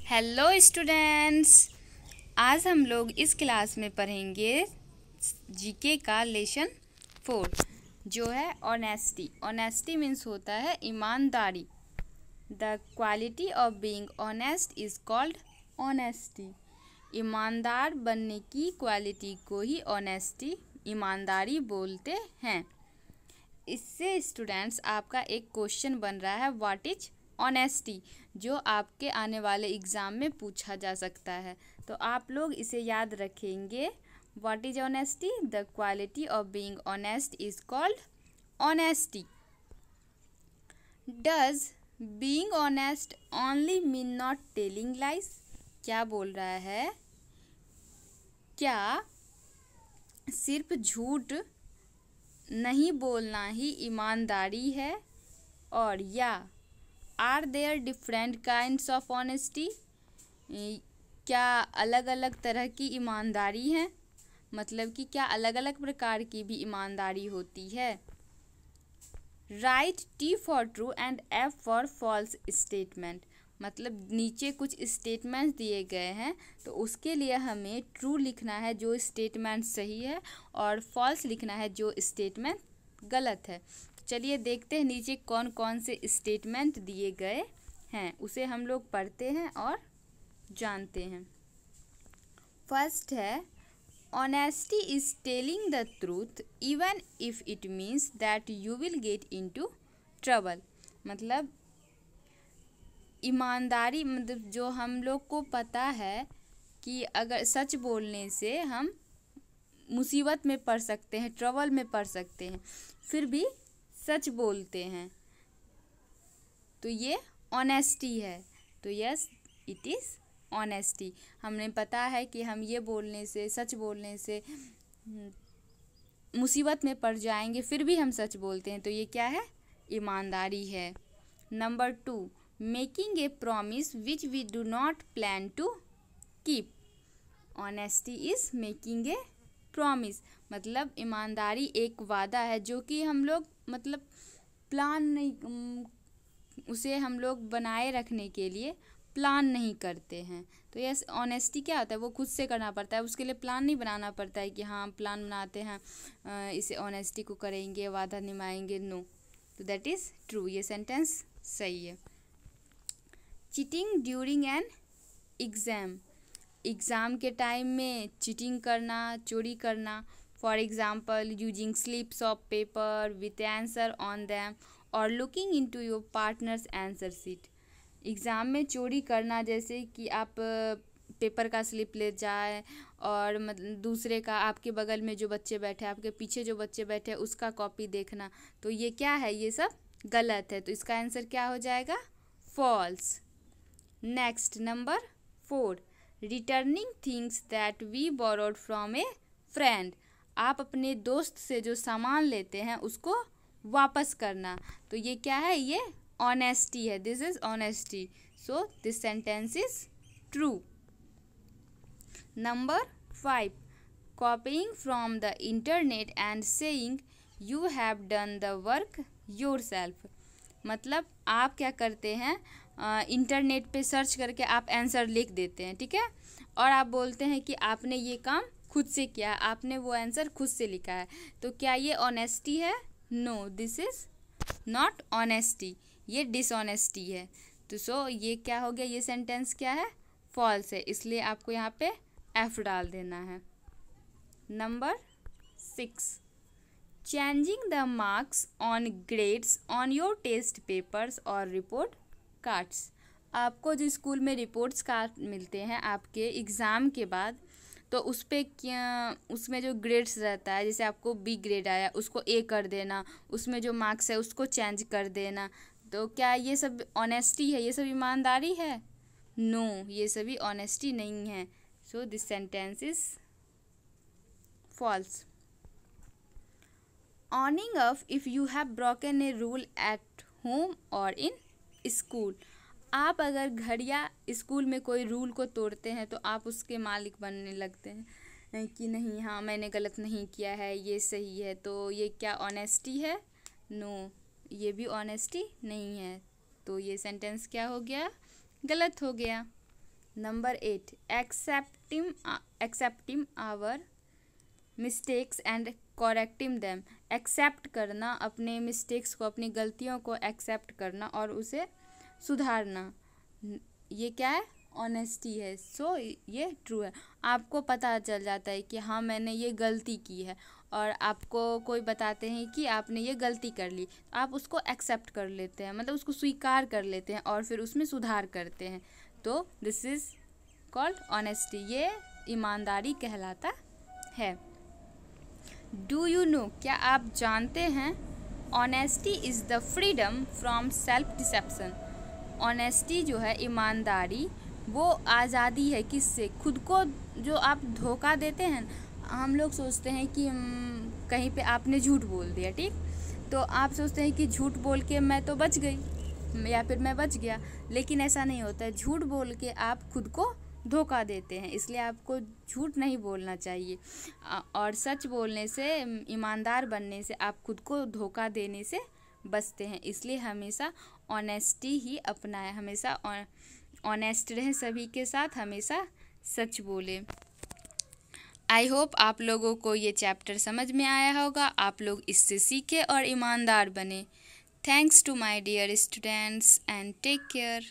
Hello students. आज हम लोग इस क्लास में पढ़ेंगे जीके का लेसन 4 जो है ऑनेस्टी। ऑनेस्टी मीन्स होता है ईमानदारी। The quality of being honest is called honesty. ईमानदार बनने की क्वालिटी को ही ऑनेस्टी ईमानदारी बोलते हैं। इससे स्टूडेंट्स आपका एक क्वेश्चन बन रहा है व्हाट इज ऑनेस्टी, जो आपके आने वाले एग्ज़ाम में पूछा जा सकता है। तो आप लोग इसे याद रखेंगे। What is honesty? The quality of being honest is called honesty. Does being honest only mean not telling lies? क्या बोल रहा है, क्या सिर्फ झूठ नहीं बोलना ही ईमानदारी है? और या are there different kinds of honesty? क्या अलग अलग तरह की ईमानदारी है? मतलब कि क्या अलग अलग प्रकार की भी ईमानदारी होती है? Right T for true and F for false statement. मतलब नीचे कुछ स्टेटमेंट्स दिए गए हैं, तो उसके लिए हमें ट्रू लिखना है जो स्टेटमेंट सही है, और फॉल्स लिखना है जो स्टेटमेंट गलत है। चलिए देखते हैं नीचे कौन कौन से स्टेटमेंट दिए गए हैं, उसे हम लोग पढ़ते हैं और जानते हैं। फर्स्ट है honesty is telling the truth even if it means that you will get into trouble. मतलब ईमानदारी मतलब जो हम लोग को पता है कि अगर सच बोलने से हम मुसीबत में पड़ सकते हैं, ट्रबल में पड़ सकते हैं, फिर भी सच बोलते हैं, तो ये ऑनेस्टी है। तो यस, इट इज़ ऑनेस्टी। हमें पता है कि हम ये बोलने से, सच बोलने से मुसीबत में पड़ जाएंगे, फिर भी हम सच बोलते हैं, तो ये क्या है? ईमानदारी है। Number 2, making a promise which we do not plan to keep. Honesty is making a promise. मतलब ईमानदारी एक वादा है जो कि हम लोग मतलब प्लान नहीं, उसे हम लोग बनाए रखने के लिए प्लान नहीं करते हैं। तो यस, ऑनेस्टी क्या होता है? वो खुद से करना पड़ता है, उसके लिए प्लान नहीं बनाना पड़ता है कि हाँ प्लान बनाते हैं इसे ऑनेस्टी को करेंगे, वादा निभाएंगे। नो, तो दैट इज़ ट्रू। ये सेंटेंस सही है। Cheating during an exam. Exam के टाइम में चीटिंग करना, चोरी करना। For example using slips of paper with answer on them और looking into your partners answer sheet. Exam में चोरी करना, जैसे कि आप पेपर का स्लिप ले जाए और मतलब दूसरे का, आपके बगल में जो बच्चे बैठे, आपके पीछे जो बच्चे बैठे, उसका कॉपी देखना, तो ये क्या है? ये सब गलत है। तो इसका आंसर क्या हो जाएगा? False. Next number 4, returning things that we borrowed from a friend. आप अपने दोस्त से जो सामान लेते हैं उसको वापस करना, तो ये क्या है? ये ऑनेस्टी है। This is honesty. So this sentence is true. Number 5, copying from the internet and saying you have done the work yourself. मतलब आप क्या करते हैं, इंटरनेट पे सर्च करके आप आंसर लिख देते हैं, ठीक है, और आप बोलते हैं कि आपने ये काम खुद से किया है, आपने वो आंसर खुद से लिखा है। तो क्या ये ऑनेस्टी है? No, this is not honesty, ये डिसऑनेस्टी है। तो सो ये क्या हो गया? ये सेंटेंस क्या है? फॉल्स है। इसलिए आपको यहाँ पे एफ डाल देना है। Number 6, changing the marks on grades on your test papers और रिपोर्ट कार्ड्स। आपको जो स्कूल में रिपोर्ट्स कार्ड मिलते हैं आपके एग्ज़ाम के बाद, तो उस पर क्या, उसमें जो ग्रेड्स रहता है, जैसे आपको बी ग्रेड आया उसको ए कर देना, उसमें जो मार्क्स है उसको चेंज कर देना, तो क्या ये सब ऑनेस्टी है? ये सब ईमानदारी है? नो, ये सभी ऑनेस्टी नहीं है। So this sentence is false. Owning up if you have broken a rule at home और इन स्कूल। आप अगर घर या स्कूल में कोई रूल को तोड़ते हैं तो आप उसके मालिक बनने लगते हैं कि नहीं, हाँ मैंने गलत नहीं किया है, ये सही है। तो ये क्या ऑनेस्टी है? नो, ये भी ऑनेस्टी नहीं है। तो ये सेंटेंस क्या हो गया? गलत हो गया। Number 8, accepting our mistakes and correcting them. Accept करना, अपने मिस्टेक्स को, अपनी गलतियों को एक्सेप्ट करना और उसे सुधारना, ये क्या है? ऑनेस्टी है। सो ये ट्रू है। आपको पता चल जाता है कि हाँ मैंने ये गलती की है, और आपको कोई बताते हैं कि आपने ये गलती कर ली, तो आप उसको एक्सेप्ट कर लेते हैं, मतलब उसको स्वीकार कर लेते हैं और फिर उसमें सुधार करते हैं। तो दिस इज़ कॉल्ड ऑनेस्टी, ये ईमानदारी कहलाता है। डू यू नो, क्या आप जानते हैं, honesty is the freedom from self deception. Honesty जो है, ईमानदारी, वो आज़ादी है किससे? खुद को जो आप धोखा देते हैं, हम लोग सोचते हैं कि कहीं पे आपने झूठ बोल दिया, ठीक, तो आप सोचते हैं कि झूठ बोल के मैं तो बच गई या फिर मैं बच गया, लेकिन ऐसा नहीं होता है। झूठ बोल के आप खुद को धोखा देते हैं, इसलिए आपको झूठ नहीं बोलना चाहिए। और सच बोलने से, ईमानदार बनने से आप खुद को धोखा देने से बचते हैं। इसलिए हमेशा ऑनेस्टी ही अपनाएं, हमेशा ऑनेस्ट रहें सभी के साथ, हमेशा सच बोलें। आई होप आप लोगों को ये चैप्टर समझ में आया होगा, आप लोग इससे सीखें और ईमानदार बने। Thanks to my dear students and take care.